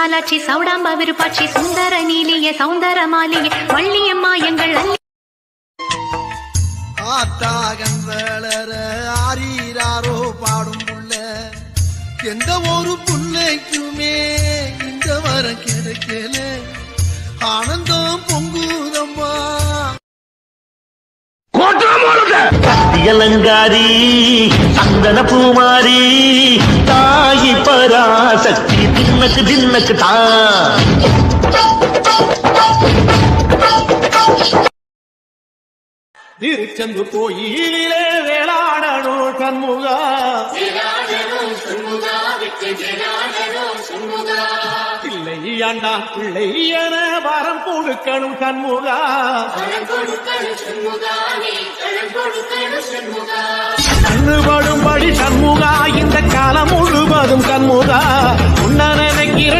விசாலாட்சி சௌடாம்பா விருப்பாட்சி சுந்தர நீலிய சௌந்தர மாலிய வள்ளியம்மா எங்கள் ஆத்தாகன் வளர ஆரீராரோ பாடும் புள்ள எந்த ஒரு புள்ளைக்குமே இந்த வரம் கிடைக்கல ஆனந்தம் பொங்குதம்மா அலங்காரி சந்தன பூமாரி தாயி பராசக்தி தின்னக்கு தின்னக்கு தான் திருச்செந்தூர் கோயிலே வேளாடணும் கண்முகா பிள்ளை ஆண்டா பிள்ளை என வரம் கொடுக்கணும் கண்முகா கண்ணுபடும்படி கண்முகா இந்த காலம் முழுவதும் கண்முகா உன்ன நினைக்கிற